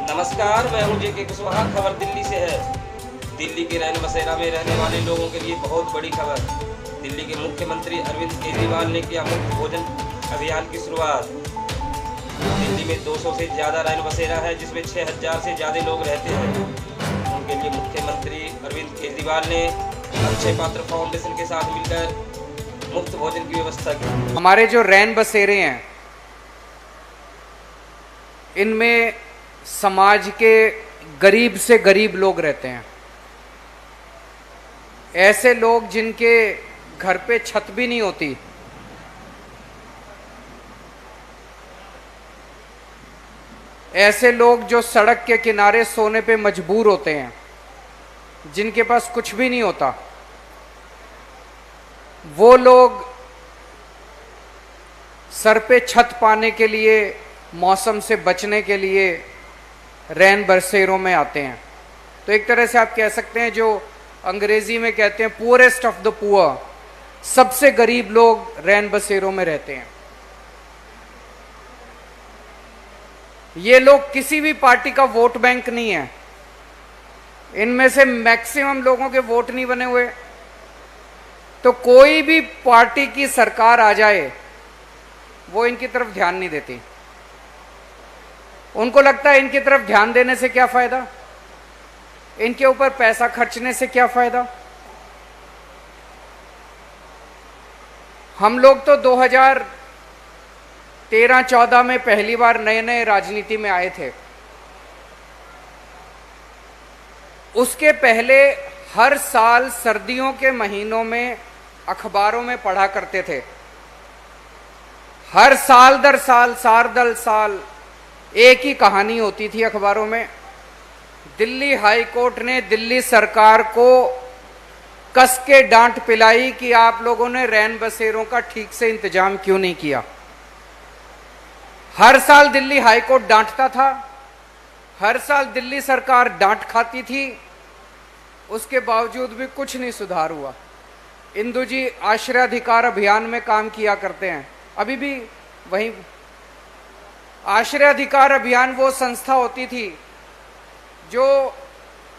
नमस्कार, मैं हूं जेके कुशवाहा। खबर दिल्ली से है। दिल्ली के रैन बसेरा में रहने वाले लोगों के लिए बहुत बड़ी खबर। दिल्ली के मुख्यमंत्री अरविंद केजरीवाल ने किया मुफ्त भोजन अभियान की शुरुआत। दिल्ली में 200 से ज़्यादा रैन बसेरा है, जिसमें 6000 से ज़्यादा लोग रहते हैं। उनके लिए मुख्यमंत्री अरविंद केजरीवाल ने अक्षय पात्र फाउंडेशन के साथ मिलकर मुफ्त भोजन की व्यवस्था की। हमारे जो रैन बसेरे हैं, इनमें समाज के गरीब से गरीब लोग रहते हैं। ऐसे लोग जिनके घर पे छत भी नहीं होती, ऐसे लोग जो सड़क के किनारे सोने पे मजबूर होते हैं, जिनके पास कुछ भी नहीं होता, वो लोग सर पे छत पाने के लिए, मौसम से बचने के लिए रैन बसेरों में आते हैं। तो एक तरह से आप कह सकते हैं, जो अंग्रेजी में कहते हैं पुअरेस्ट ऑफ द पुअर, सबसे गरीब लोग रैन बसेरों में रहते हैं। ये लोग किसी भी पार्टी का वोट बैंक नहीं है। इनमें से मैक्सिमम लोगों के वोट नहीं बने हुए। तो कोई भी पार्टी की सरकार आ जाए, वो इनकी तरफ ध्यान नहीं देती। उनको लगता है इनकी तरफ ध्यान देने से क्या फायदा, इनके ऊपर पैसा खर्चने से क्या फायदा। हम लोग तो 2013-14 में पहली बार नए नए राजनीति में आए थे। उसके पहले हर साल सर्दियों के महीनों में अखबारों में पढ़ा करते थे। हर साल दर साल, साल दर साल एक ही कहानी होती थी अखबारों में। दिल्ली हाई कोर्ट ने दिल्ली सरकार को कस के डांट पिलाई कि आप लोगों ने रैन बसेरों का ठीक से इंतजाम क्यों नहीं किया। हर साल दिल्ली हाई कोर्ट डांटता था, हर साल दिल्ली सरकार डांट खाती थी, उसके बावजूद भी कुछ नहीं सुधार हुआ। इंदु जी आश्रय अधिकार अभियान में काम किया करते हैं, अभी भी वहीं। आश्रय अधिकार अभियान वो संस्था होती थी जो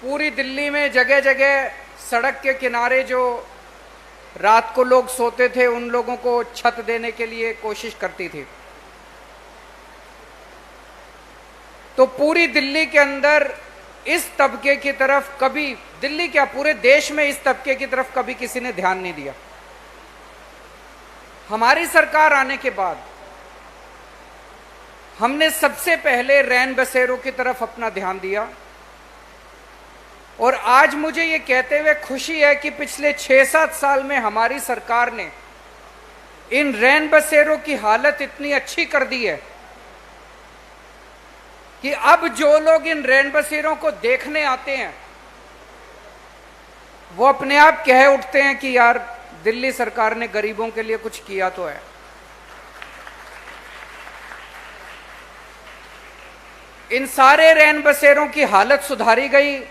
पूरी दिल्ली में जगह जगह सड़क के किनारे जो रात को लोग सोते थे, उन लोगों को छत देने के लिए कोशिश करती थी। तो पूरी दिल्ली के अंदर इस तबके की तरफ कभी, दिल्ली क्या पूरे देश में इस तबके की तरफ कभी किसी ने ध्यान नहीं दिया। हमारी सरकार आने के बाद हमने सबसे पहले रैन बसेरों की तरफ अपना ध्यान दिया। और आज मुझे ये कहते हुए खुशी है कि पिछले 6-7 साल में हमारी सरकार ने इन रैन बसेरों की हालत इतनी अच्छी कर दी है कि अब जो लोग इन रैन बसेरों को देखने आते हैं, वो अपने आप कह उठते हैं कि यार, दिल्ली सरकार ने गरीबों के लिए कुछ किया तो है। इन सारे रैन बसेरों की हालत सुधारी गई।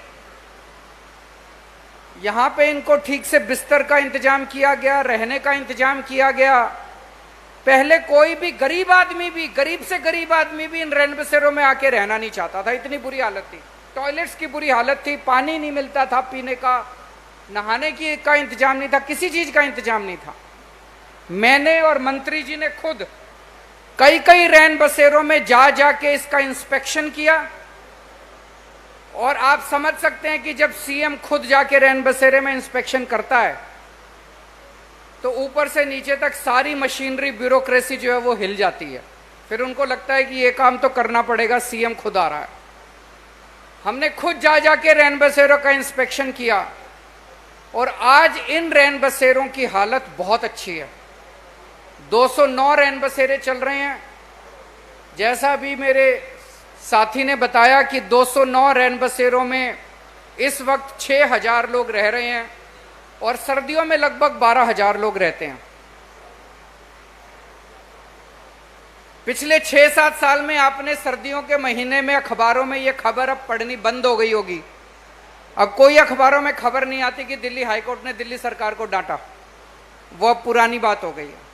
यहां पे इनको ठीक से बिस्तर का इंतजाम किया गया, रहने का इंतजाम किया गया। पहले कोई भी गरीब आदमी भी, गरीब से गरीब आदमी भी इन रैन बसेरों में आके रहना नहीं चाहता था, इतनी बुरी हालत थी। टॉयलेट्स की बुरी हालत थी, पानी नहीं मिलता था पीने का, नहाने की का इंतजाम नहीं था, किसी चीज का इंतजाम नहीं था। मैंने और मंत्री जी ने खुद कई कई रैन बसेरों में जा जाके इसका इंस्पेक्शन किया। और आप समझ सकते हैं कि जब सीएम खुद जाके रैन बसेरे में इंस्पेक्शन करता है, तो ऊपर से नीचे तक सारी मशीनरी, ब्यूरोक्रेसी जो है वो हिल जाती है। फिर उनको लगता है कि ये काम तो करना पड़ेगा, सीएम खुद आ रहा है। हमने खुद जा जाके रैन बसेरों का इंस्पेक्शन किया और आज इन रैन बसेरों की हालत बहुत अच्छी है। 209 रैन बसेरे चल रहे हैं। जैसा भी मेरे साथी ने बताया कि 209 रैन बसेरों में इस वक्त 6000 लोग रह रहे हैं और सर्दियों में लगभग 12000 लोग रहते हैं। पिछले 6-7 साल में आपने सर्दियों के महीने में अखबारों में ये खबर अब पढ़नी बंद हो गई होगी। अब कोई अखबारों में खबर नहीं आती कि दिल्ली हाईकोर्ट ने दिल्ली सरकार को डांटा, वो अब पुरानी बात हो गई है।